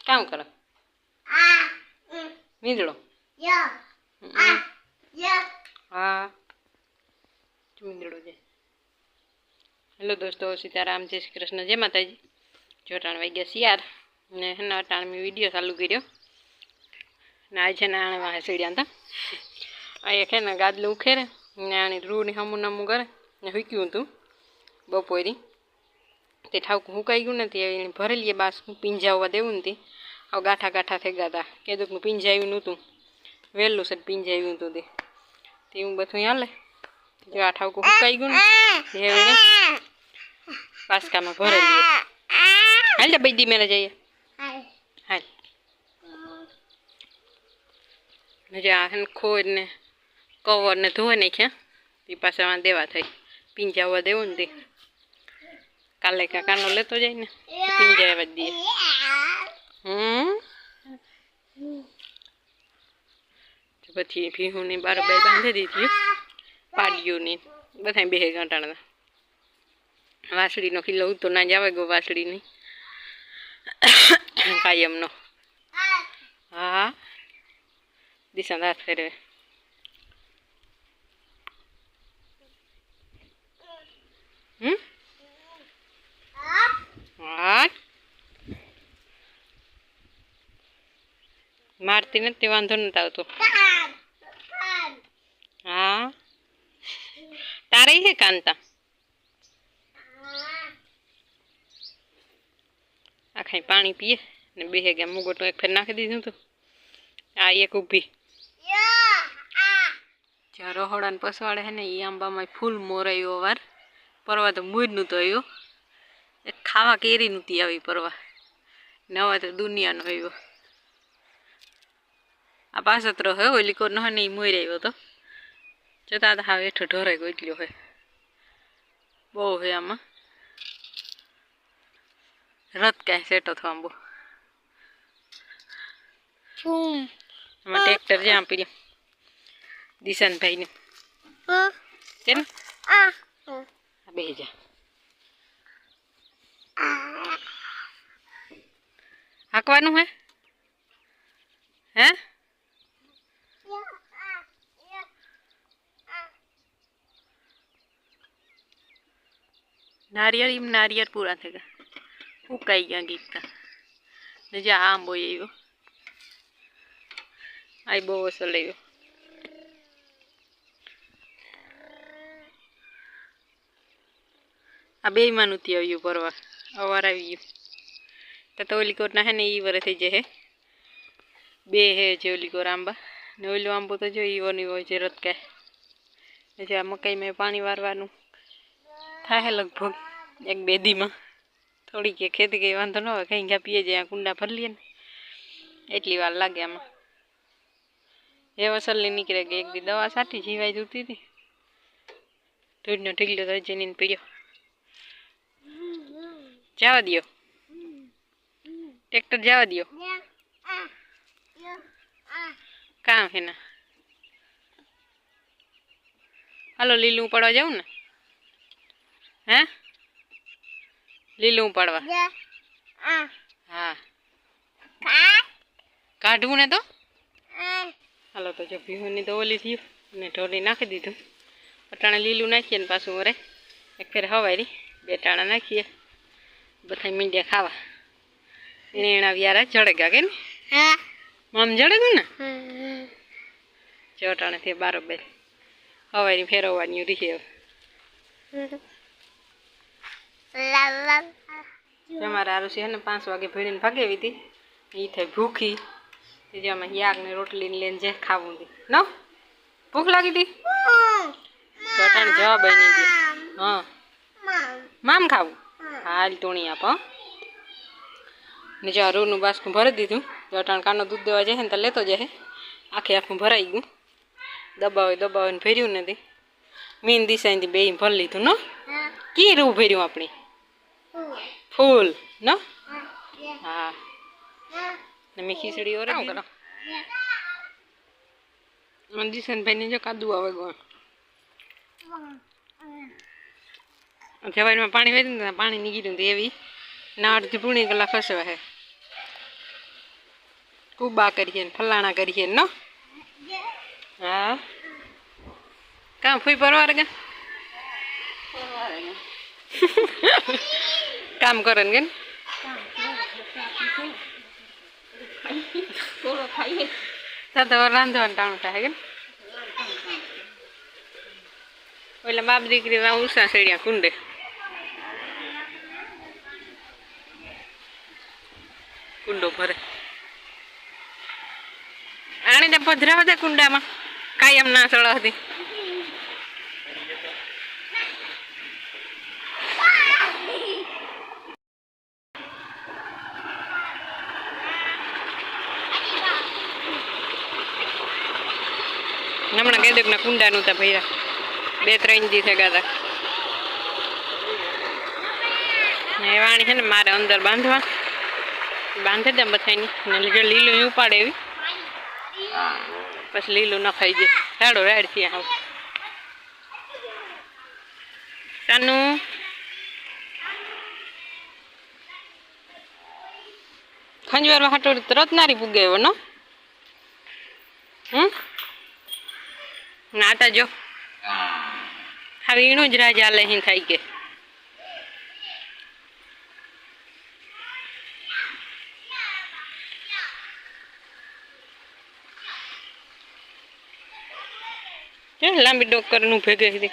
કામ કરો મીંદડો હા મીંદડો છે. હેલો દોસ્તો, સીતારામ, જય શ્રી કૃષ્ણ, જય માતાજી. જોટાણ વાગ્યા શિયાર ને હેના અટાણ મેં વિડીયો ચાલુ કર્યો ને આ છે ને આણે વાહે સીડ્યા હતા આ છે ને ગાદલું ઉખેરે ને આની રૂની હમું નમું કરે ને હૂક્યું હતું બપોરી તે ઠાવકું હુકાઈ ગયું નથી એને ભરેલીએ બાસ પીંજાવવા દેવું નથી. હવે ગાંઠા ગાંઠા થઈ ગયા હતા કીધું પીંજાવ્યું નહોતું વહેલું છે પીંજાવ્યું હતું તે હું બધું હાલે જો આ ઠાવકું હુકાઈ ગયું ને એને બાસકામાં ભરેલી હાલ તો બધી મેળે જઈએ હાલ ને જે આ ખોડ ને કવર ને ધોઈ નાખ્યા તે પાછા દેવા થઈ પીંજાવવા દેવું ને તે કાલે કાકાનો લેતો જાય ને પીંજાવવા દઈએ. પછી ભીહુની બારોબાર બાંધી દીધી પાડ્યુંની બધા બે ઘટાડતા વાસળીનો કિલ્લો તો ના જ આવે ગયો વાસળીની કાયમનો. હા દિશા હાથ ફેરવે હા મારતી નથી વાંધો નથી આવતો. હા તારે છે કાંતા આખા પાણી પીએ ને બે ગયા મુગોટું એક ફેર નાખી દીધું હતું આ એક ઊભી જ્યાં રહોડાને પસવાડે છે ને એ આંબામાં ફૂલ મોરાયો વાર પરવા તો મૂજ નહોતો આવ્યો એક ખાવા કેરી નહોતી આવી પરવા નવા તો દુનિયાનો આવ્યો. આ પાસતરો હે ઓલી કોર ન ને એ મોર આવ્યો તો જતા હા હેઠો ઢોરાઈ ગયો એટલો હોય બહુ હે આમાં રથ કાંઈ સેટો થવા બહુ આમાં ટ્રેક્ટર જ્યાં પીડ્યું દિશાનભાઈ ને છે ને બે જા હાંકવાનું હે હે નારિયેળ પૂરા થઈ ગયા ઉકાઈ ગયા ગીતતા ને જે આંબો આવ્યો આ બહુ અસર આવ્યો. આ બે માં નહોતી આવ્યું પરવા અવાર આવી ગયું તો ઓલી કોર ના હે ને એ વરે થઈ જાય બે હે જે ઓલી કોર આંબા ને ઓલો આંબો તો જો ઈવો ની હોય છે રતકાય ને જે આ મકાઈમાં પાણી વારવાનું થાય લગભગ એક બે દીમાં થોડીક ખેતી કઈ વાંધો ન હોય કઈ પીએ જાય કુંડા ભરી લઈએ ને એટલી વાર લાગે આમાં એ વસલની નીકળે કે એક દી દવા સાટી જીવાઈ જતી હતી ધૂળનો ઢીગલો તો જઈને પીડ્યો જવા દો ટ્રેક્ટર જવા દો કામ હે ના હાલો લીલું પડવા જાઉં ને હે લીલું પડવા હા કાઢવું ને તો હાલો તો જો ભીહુની તો ઓલી થયું ને ઢોરી નાખી દીધું અટાણે લીલું નાખીએ ને પાછું વરે એક ફેર હવારી બે ટાણા નાખીએ બધા મીંડિયા ખાવા એના વ્યારા જડેગા કે ને આમ જડેગું ને ચોટાણેથી બારોબાર હવારી ફેરવવાની રીહે અમારે આરું છે ને 5 વાગે ભીડીને ભાગેવી હતી એ થઈ ભૂખી જેમાં યાગ ને રોટલી ને લઈને જે ખાવું હતી ન ભૂખ લાગી હતી ચોટાણ જવાબ નહીં દે હા મામ ખાવું હાલ ટોણી આપ ને જો રૂનું બાસકું ભરી દીધું ચોટાણ કાનો દૂધ દેવા જાય ને તો લેતો જાય આખું ભરાઈ ગયું દબાવીને ભર્યું નથી મીન દિશાથી બે ભરી લીધું ન કી રૂ ભર્યું આપણે ફૂલ ન હા ને મેં ખીચડી ઓરે કરો દિશાનભાઈ ને જો કાદુ આવે ગણ જવારીમાં પાણી વેરી ને પાણી નીકળ્યું એવી ના અડધી પૂણી કલાક ફસવા હે કુબા કરીએ ને ફલાણા કરીએ નો હા કામ ફૂઈ પરવાર ગયા કામ કરે ને તો રાંધવાનું ટાણું થાય કે એટલે બાપ દીકરી ઉષા સેડિયા કુંડે કુંડો ભરે આને તો પધરાવ દે કુંડામાં કાયમ ના ચડાવતી હમણાં કેદક ના કુંડા નું તા ભૈરા 2-3 દી થયા હતા એ વાણી છે ને મારે અંદર બાંધવા બાંધે દે બધાની ને લીલું ઉપાડે એવી પછી લીલું ન ખાઈ જાય રાડો રાડ થી આવ સાનું ખંજવાર હાટો તરત નારી પૂગે એવો નો નાતા જો હવે એનું જ રાજા લઈ થાય કે લાંબી ડોકર નું ભેગે